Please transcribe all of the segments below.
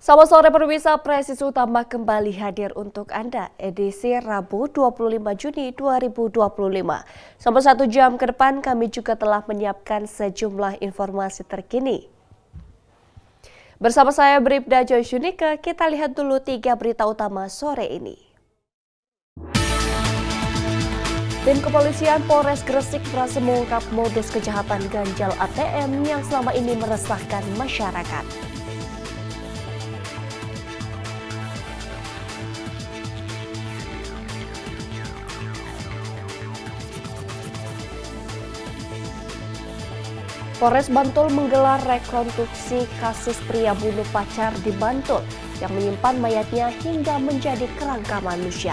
Selamat sore pemirsa, Presisi Utama kembali hadir untuk Anda edisi Rabu 25 Juni 2025. Selama 1 jam ke depan kami juga telah menyiapkan sejumlah informasi terkini. Bersama saya Bribda Joyce Yunika, kita lihat dulu 3 berita utama sore ini. Tim Kepolisian Polres Gresik berhasil mengungkap modus kejahatan ganjal ATM yang selama ini meresahkan masyarakat. Polres Bantul menggelar rekonstruksi kasus pria bunuh pacar di Bantul yang menyimpan mayatnya hingga menjadi kerangka manusia.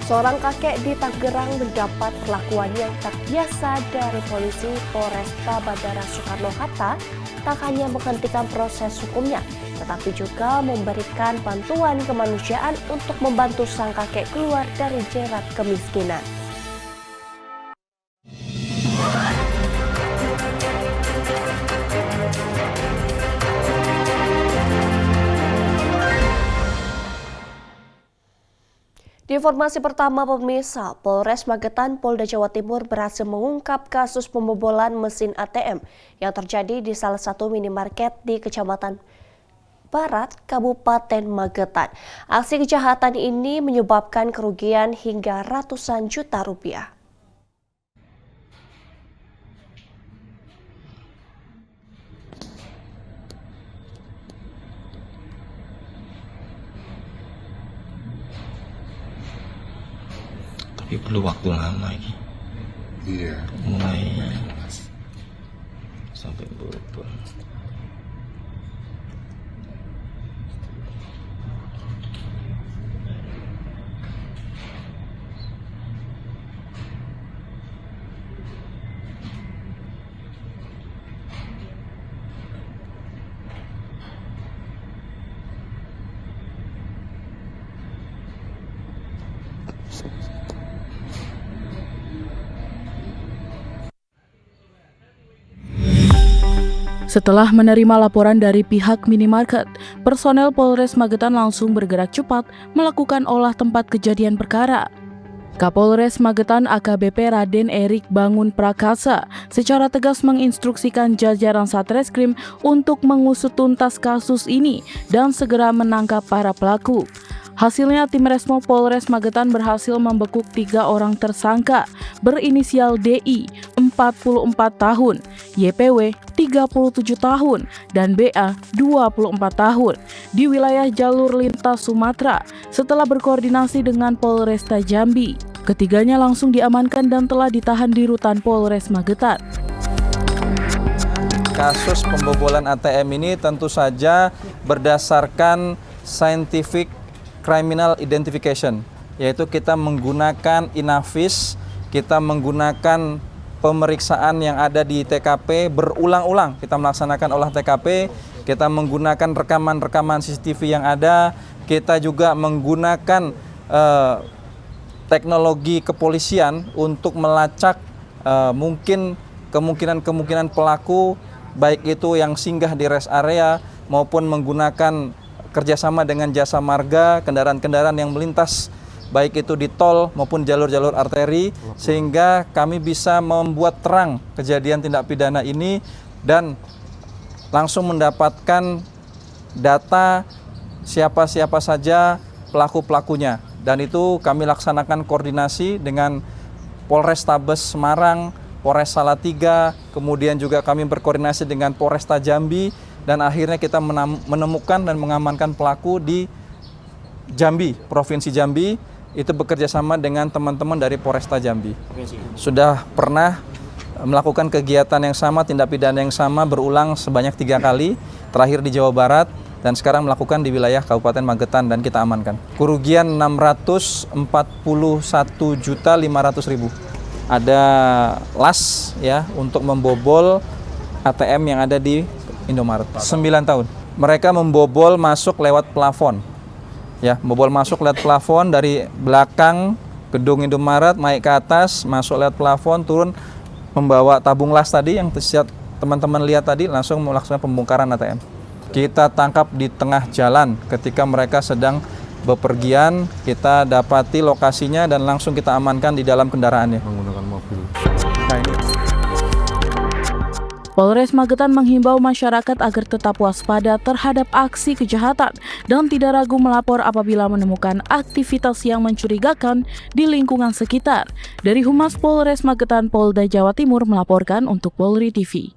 Seorang kakek di Tangerang mendapat perlakuan yang tak biasa dari polisi Polresta Bandara Soekarno-Hatta, tak hanya menghentikan proses hukumnya, tetapi juga memberikan bantuan kemanusiaan untuk membantu sang kakek keluar dari jerat kemiskinan. Di informasi pertama pemirsa, Polres Magetan, Polda Jawa Timur berhasil mengungkap kasus pembobolan mesin ATM yang terjadi di salah satu minimarket di Kecamatan Barat, Kabupaten Magetan. Aksi kejahatan ini menyebabkan kerugian hingga ratusan juta rupiah. Tapi perlu waktu lama lagi. Iya. Mulai sampai bobol. Setelah menerima laporan dari pihak minimarket, personel Polres Magetan langsung bergerak cepat melakukan olah tempat kejadian perkara. Kapolres Magetan AKBP Raden Erik Bangun Prakasa secara tegas menginstruksikan jajaran Satreskrim untuk mengusut tuntas kasus ini dan segera menangkap para pelaku. Hasilnya tim Resmo Polres Magetan berhasil membekuk 3 orang tersangka berinisial DI 44 tahun, YPW 37 tahun, dan BA 24 tahun di wilayah jalur lintas Sumatera setelah berkoordinasi dengan Polresta Jambi. Ketiganya langsung diamankan dan telah ditahan di rutan Polres Magetan. Kasus pembobolan ATM ini tentu saja berdasarkan scientific criminal identification, yaitu kita menggunakan Inavis, kita menggunakan pemeriksaan yang ada di TKP berulang-ulang. Kita melaksanakan olah TKP, kita menggunakan rekaman-rekaman CCTV yang ada, kita juga menggunakan teknologi kepolisian untuk melacak mungkin kemungkinan pelaku, baik itu yang singgah di rest area maupun menggunakan kerjasama dengan jasa marga, kendaraan-kendaraan yang melintas baik itu di tol maupun jalur-jalur arteri, sehingga kami bisa membuat terang kejadian tindak pidana ini dan langsung mendapatkan data siapa-siapa saja pelaku-pelakunya. Dan itu kami laksanakan koordinasi dengan Polrestabes Semarang, Polres Salatiga, kemudian juga kami berkoordinasi dengan Polresta Jambi, dan akhirnya kita menemukan dan mengamankan pelaku di Jambi, Provinsi Jambi, itu bekerja sama dengan teman-teman dari Polresta Jambi. Sudah pernah melakukan kegiatan yang sama, tindak pidana yang sama berulang sebanyak 3 kali, terakhir di Jawa Barat, dan sekarang melakukan di wilayah Kabupaten Magetan dan kita amankan. Kerugian 641.500.000. Ada las ya untuk membobol ATM yang ada di Indomaret. 9 tahun. Mereka membobol masuk lewat plafon. Ya, membobol masuk lewat plafon dari belakang gedung Indomaret, naik ke atas, masuk lewat plafon, turun, membawa tabung las tadi yang teman-teman lihat tadi, langsung melakukan pembongkaran ATM. Kita tangkap di tengah jalan ketika mereka sedang bepergian, kita dapati lokasinya dan langsung kita amankan di dalam kendaraannya. Menggunakan mobil. Nah, ini. Polres Magetan menghimbau masyarakat agar tetap waspada terhadap aksi kejahatan dan tidak ragu melapor apabila menemukan aktivitas yang mencurigakan di lingkungan sekitar. Dari Humas Polres Magetan, Polda Jawa Timur melaporkan untuk Polri TV.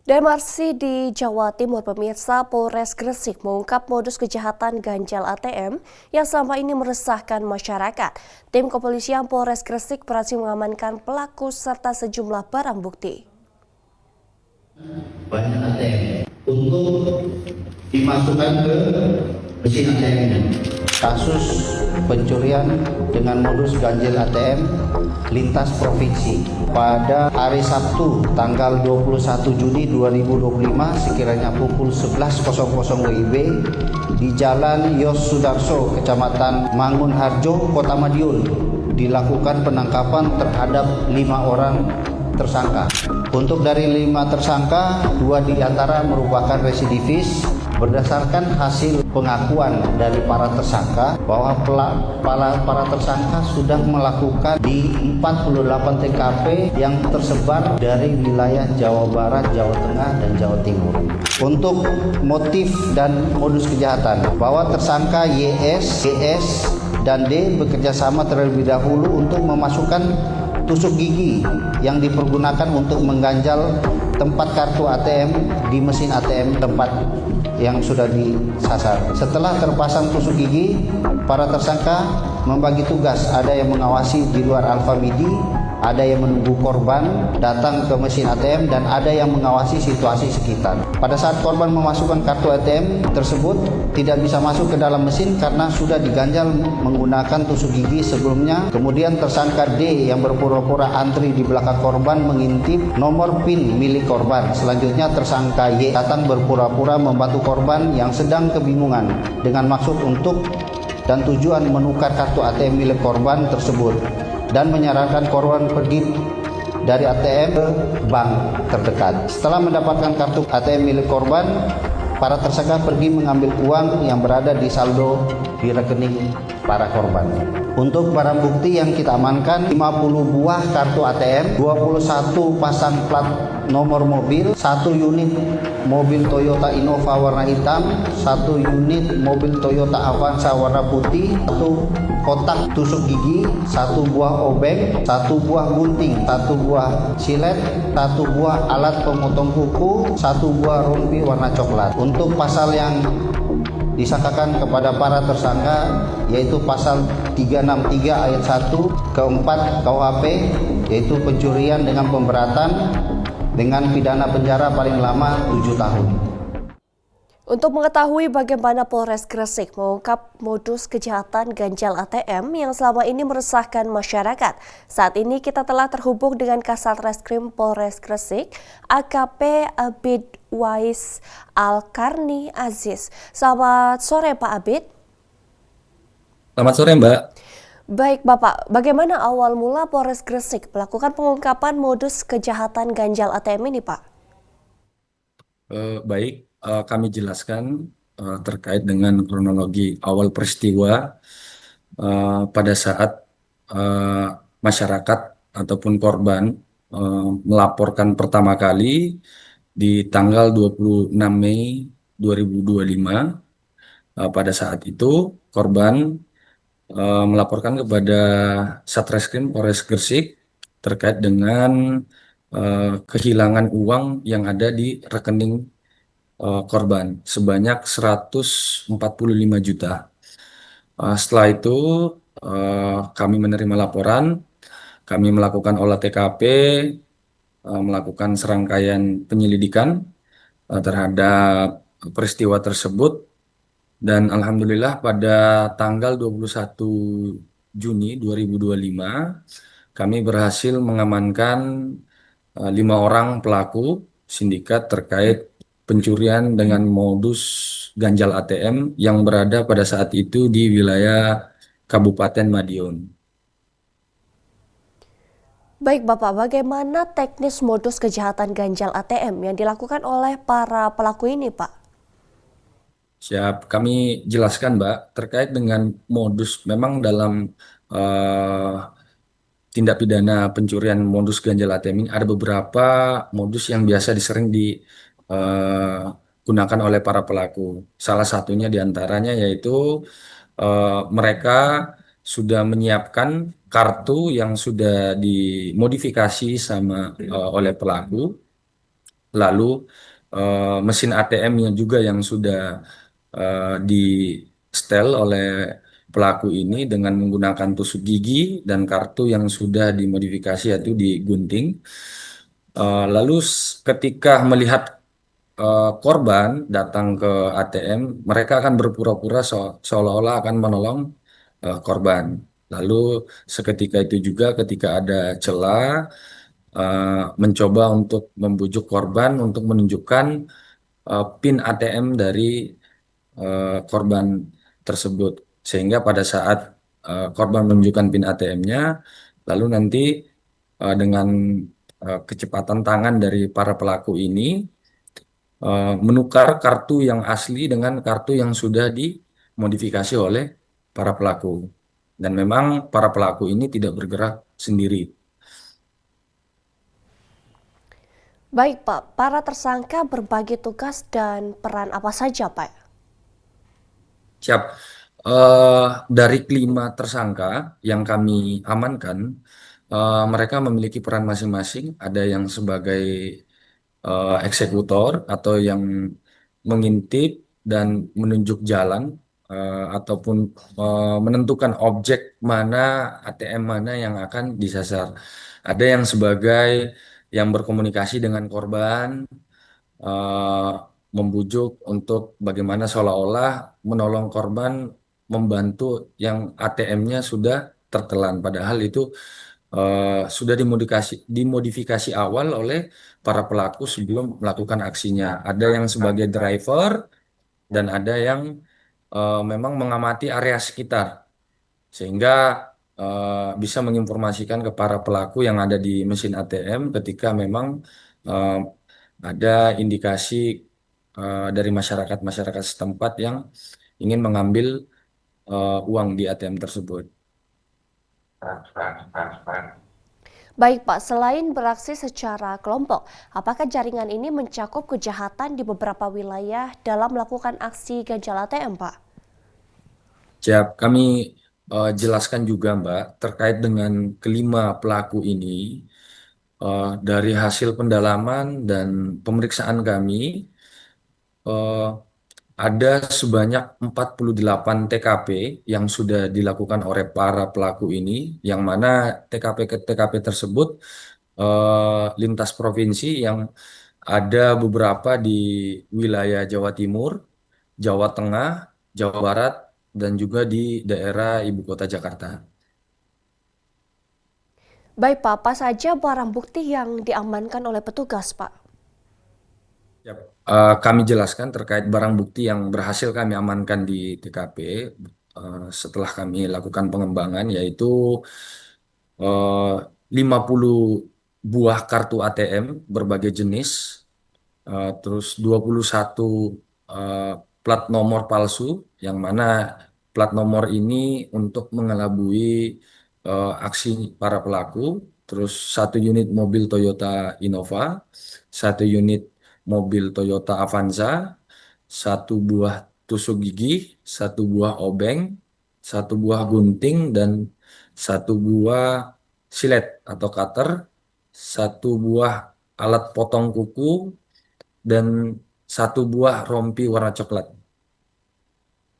Dan masih di Jawa Timur, pemirsa, Polres Gresik mengungkap modus kejahatan ganjal ATM yang selama ini meresahkan masyarakat. Tim kepolisian Polres Gresik berhasil mengamankan pelaku serta sejumlah barang bukti. Banyak ATM untuk dimasukkan ke mesin ATM. Kasus pencurian dengan modus ganjil ATM lintas provinsi pada hari Sabtu tanggal 21 Juni 2025 sekiranya pukul 11.00 WIB di Jalan Yos Sudarso, Kecamatan Mangunharjo, Kota Madiun dilakukan penangkapan terhadap 5 orang tersangka. Untuk dari 5 tersangka, 2 diantara merupakan residivis. Berdasarkan hasil pengakuan dari para tersangka bahwa para tersangka sudah melakukan di 48 TKP yang tersebar dari wilayah Jawa Barat, Jawa Tengah, dan Jawa Timur. Untuk motif dan modus kejahatan, bahwa tersangka YS, GS, dan D bekerja sama terlebih dahulu untuk memasukkan tusuk gigi yang dipergunakan untuk mengganjal tempat kartu ATM di mesin ATM tempat yang sudah disasar. Setelah terpasang tusuk gigi, para tersangka membagi tugas. Ada yang mengawasi di luar Alfa Midi, ada yang menunggu korban datang ke mesin ATM, dan ada yang mengawasi situasi sekitar. Pada saat korban memasukkan kartu ATM tersebut tidak bisa masuk ke dalam mesin karena sudah diganjal menggunakan tusuk gigi sebelumnya. Kemudian tersangka D yang berpura-pura antri di belakang korban mengintip nomor PIN milik korban. Selanjutnya tersangka Y datang berpura-pura membantu korban yang sedang kebingungan dengan maksud untuk dan tujuan menukar kartu ATM milik korban tersebut dan menyarankan korban pergi dari ATM ke bank terdekat. Setelah mendapatkan kartu ATM milik korban, para tersangka pergi mengambil uang yang berada di saldo di rekening para korban. Untuk barang bukti yang kita amankan, 50 buah kartu ATM, 21 pasang plat nomor mobil, 1 unit mobil Toyota Innova warna hitam, 1 unit mobil Toyota Avanza warna putih, 1 kotak tusuk gigi, 1 buah obeng, 1 buah gunting, 1 buah silet, 1 buah alat pemotong kuku, 1 buah rompi warna coklat. Untuk pasal yang disangkakan kepada para tersangka yaitu pasal 363 ayat 1 ke 4 KUHP, yaitu pencurian dengan pemberatan dengan pidana penjara paling lama 7 tahun. Untuk mengetahui bagaimana Polres Gresik mengungkap modus kejahatan ganjal ATM yang selama ini meresahkan masyarakat, saat ini kita telah terhubung dengan Kasat Reskrim Polres Gresik, AKP Abid Wais Al-Karni Aziz. Selamat sore Pak Abid. Selamat sore Mbak. Baik Bapak, bagaimana awal mula Polres Gresik melakukan pengungkapan modus kejahatan ganjal ATM ini Pak? Baik, kami jelaskan terkait dengan kronologi awal peristiwa pada saat masyarakat ataupun korban melaporkan pertama kali di tanggal 26 Mei 2025. Pada saat itu korban melaporkan kepada Satreskrim Polres Gresik terkait dengan kehilangan uang yang ada di rekening korban sebanyak 145 juta. Setelah itu kami menerima laporan, kami melakukan olah TKP, melakukan serangkaian penyelidikan terhadap peristiwa tersebut, dan alhamdulillah pada tanggal 21 Juni 2025 kami berhasil mengamankan 5 orang pelaku sindikat terkait pencurian dengan modus ganjal ATM yang berada pada saat itu di wilayah Kabupaten Madiun. Baik Bapak, bagaimana teknis modus kejahatan ganjal ATM yang dilakukan oleh para pelaku ini, Pak? Siap, kami jelaskan, Mbak, terkait dengan modus. Memang dalam eh, tindak pidana pencurian modus ganjal ATM ini ada beberapa modus yang biasa disering digunakan oleh para pelaku. Salah satunya diantaranya yaitu mereka sudah menyiapkan kartu yang sudah dimodifikasi oleh pelaku, lalu mesin ATM-nya juga yang sudah di setel oleh pelaku ini dengan menggunakan tusuk gigi dan kartu yang sudah dimodifikasi yaitu digunting. Lalu ketika melihat korban datang ke ATM, mereka akan berpura-pura seolah-olah akan menolong korban. Lalu seketika itu juga ketika ada celah, mencoba untuk membujuk korban untuk menunjukkan PIN ATM dari korban tersebut. Sehingga pada saat korban menunjukkan PIN ATM-nya, lalu nanti dengan kecepatan tangan dari para pelaku ini menukar kartu yang asli dengan kartu yang sudah dimodifikasi oleh para pelaku. Dan memang para pelaku ini tidak bergerak sendiri. Baik Pak, para tersangka berbagi tugas dan peran apa saja Pak? Siap. Dari kelima tersangka yang kami amankan, mereka memiliki peran masing-masing. Ada yang sebagai eksekutor atau yang mengintip dan menunjuk jalan ataupun menentukan objek mana ATM mana yang akan disasar. Ada yang sebagai yang berkomunikasi dengan korban, eh, membujuk untuk bagaimana seolah-olah menolong korban membantu yang ATM-nya sudah tertelan. Padahal itu sudah dimodifikasi awal oleh para pelaku sebelum melakukan aksinya. Ada yang sebagai driver dan ada yang memang mengamati area sekitar sehingga bisa menginformasikan ke para pelaku yang ada di mesin ATM ketika memang eh, ada indikasi dari masyarakat-masyarakat setempat yang ingin mengambil uang di ATM tersebut. Baik Pak, selain beraksi secara kelompok, apakah jaringan ini mencakup kejahatan di beberapa wilayah dalam melakukan aksi ganjal ATM Pak? Siap, kami jelaskan juga Mbak, terkait dengan kelima pelaku ini, dari hasil pendalaman dan pemeriksaan kami, eh, ada sebanyak 48 TKP yang sudah dilakukan oleh para pelaku ini, yang mana TKP ke TKP tersebut lintas provinsi yang ada beberapa di wilayah Jawa Timur, Jawa Tengah, Jawa Barat, dan juga di daerah Ibu Kota Jakarta. Baik Pak, apa saja barang bukti yang diamankan oleh petugas Pak? Yap. Kami jelaskan terkait barang bukti yang berhasil kami amankan di TKP setelah kami lakukan pengembangan, yaitu 50 buah kartu ATM berbagai jenis, terus 21 eh, plat nomor palsu, yang mana plat nomor ini untuk mengelabui aksi para pelaku, terus 1 unit mobil Toyota Innova, 1 unit mobil Toyota Avanza, 1 buah tusuk gigi, 1 buah obeng, 1 buah gunting, dan 1 buah silet atau cutter, 1 buah alat potong kuku, dan 1 buah rompi warna coklat.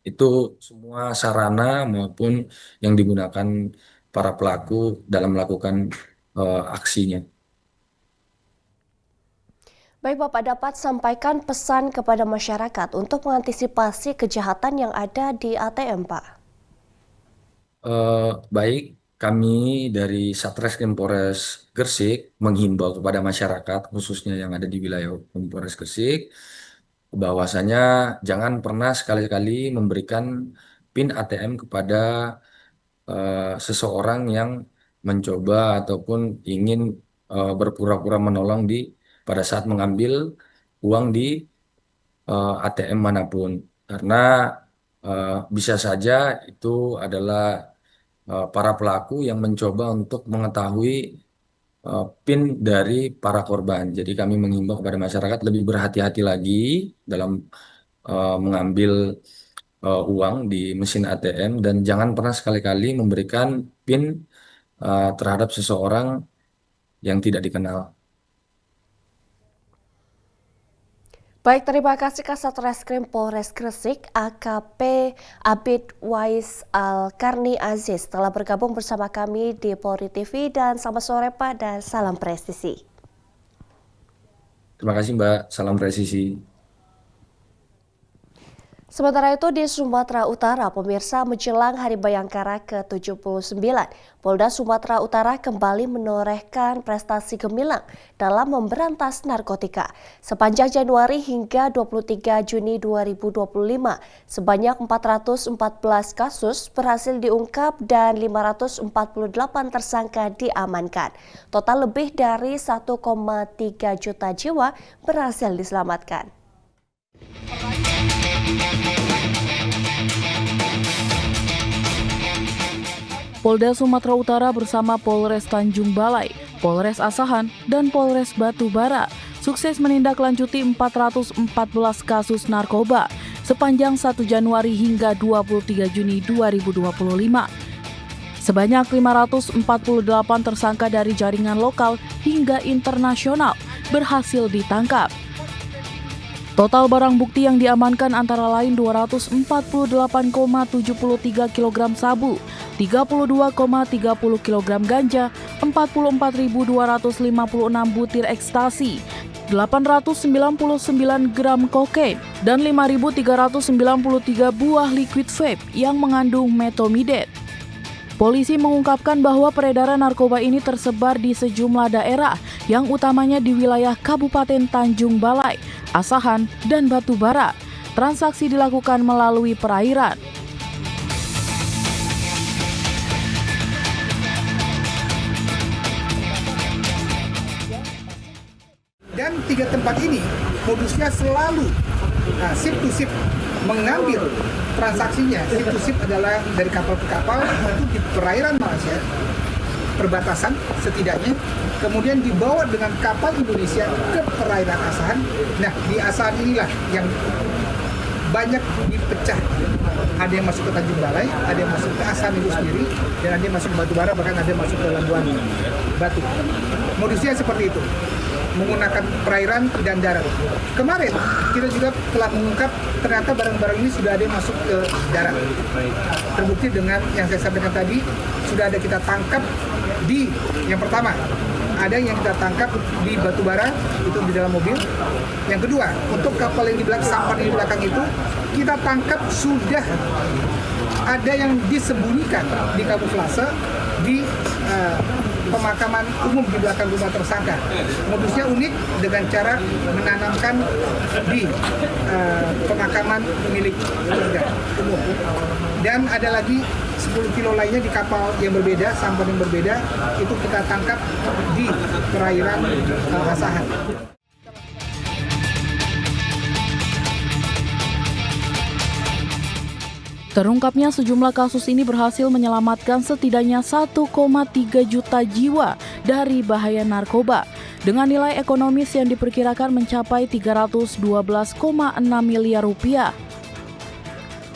Itu semua sarana maupun yang digunakan para pelaku dalam melakukan aksinya. Baik Bapak, dapat sampaikan pesan kepada masyarakat untuk mengantisipasi kejahatan yang ada di ATM Pak. Baik, kami dari Satreskrim Polres Gresik menghimbau kepada masyarakat, khususnya yang ada di wilayah Polres Gresik, bahwasanya jangan pernah sekali-kali memberikan PIN ATM kepada seseorang yang mencoba ataupun ingin berpura-pura menolong pada saat mengambil uang di ATM manapun, karena bisa saja itu adalah para pelaku yang mencoba untuk mengetahui PIN dari para korban. Jadi kami menghimbau kepada masyarakat lebih berhati-hati lagi dalam mengambil uang di mesin ATM, dan jangan pernah sekali-kali memberikan PIN terhadap seseorang yang tidak dikenal. Baik, terima kasih Kasat Reskrim Polres Gresik AKP Abid Wais Al-Karni Aziz telah bergabung bersama kami di Polri TV, dan selamat sore Pak dan salam presisi. Terima kasih Mbak, salam presisi. Sementara itu di Sumatera Utara, pemirsa, menjelang Hari Bayangkara ke-79, Polda Sumatera Utara kembali menorehkan prestasi gemilang dalam memberantas narkotika. Sepanjang Januari hingga 23 Juni 2025, sebanyak 414 kasus berhasil diungkap dan 548 tersangka diamankan. Total lebih dari 1,3 juta jiwa berhasil diselamatkan. Polda Sumatera Utara bersama Polres Tanjung Balai, Polres Asahan, dan Polres Batubara sukses menindaklanjuti 414 kasus narkoba sepanjang 1 Januari hingga 23 Juni 2025. Sebanyak 548 tersangka dari jaringan lokal hingga internasional berhasil ditangkap. Total barang bukti yang diamankan antara lain 248,73 kg sabu, 32,30 kg ganja, 44.256 butir ekstasi, 899 gram kokain, dan 5.393 buah liquid vape yang mengandung metomidate. Polisi mengungkapkan bahwa peredaran narkoba ini tersebar di sejumlah daerah, yang utamanya di wilayah Kabupaten Tanjung Balai, Asahan, dan Batubara. Transaksi dilakukan melalui perairan. Dan 3 tempat ini modusnya selalu ship to ship, mengambil transaksinya. Ship to ship adalah dari kapal ke kapal itu di perairan Malaysia, perbatasan setidaknya, kemudian dibawa dengan kapal Indonesia ke perairan Asahan. Nah, di Asahan inilah yang banyak dipecah. Ada yang masuk ke Tanjung Balai, ada yang masuk ke Asahan itu sendiri, dan ada yang masuk ke Batubara, bahkan ada yang masuk ke Labuan Batu. Modusnya seperti itu, menggunakan perairan dan darat. Kemarin kita juga telah mengungkap ternyata barang-barang ini sudah ada yang masuk ke darat. Terbukti dengan yang saya sampaikan tadi, sudah ada kita tangkap di yang pertama, ada yang kita tangkap di Batubara, itu di dalam mobil. Yang kedua, untuk kapal yang di belakang, sampan di belakang itu, kita tangkap sudah ada yang disembunyikan di kamuflase di pemakaman umum di belakang rumah tersangka. Modusnya unik dengan cara menanamkan di pemakaman milik warga umum. Dan ada lagi 10 kilo lainnya di kapal yang berbeda, sampan yang berbeda, itu kita tangkap di perairan Asahan. Terungkapnya sejumlah kasus ini berhasil menyelamatkan setidaknya 1,3 juta jiwa dari bahaya narkoba, dengan nilai ekonomis yang diperkirakan mencapai 312,6 miliar rupiah.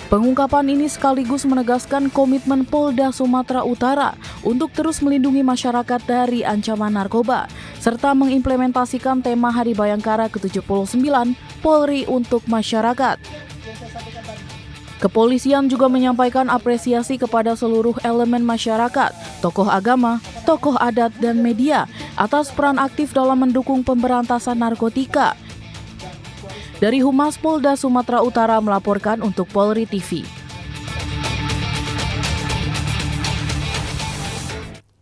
Pengungkapan ini sekaligus menegaskan komitmen Polda Sumatera Utara untuk terus melindungi masyarakat dari ancaman narkoba, serta mengimplementasikan tema Hari Bayangkara ke-79 Polri untuk masyarakat. Kepolisian juga menyampaikan apresiasi kepada seluruh elemen masyarakat, tokoh agama, tokoh adat, dan media atas peran aktif dalam mendukung pemberantasan narkotika. Dari Humas Polda Sumatera Utara melaporkan untuk Polri TV.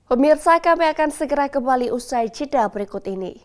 Pemirsa, kami akan segera kembali usai jeda berikut ini.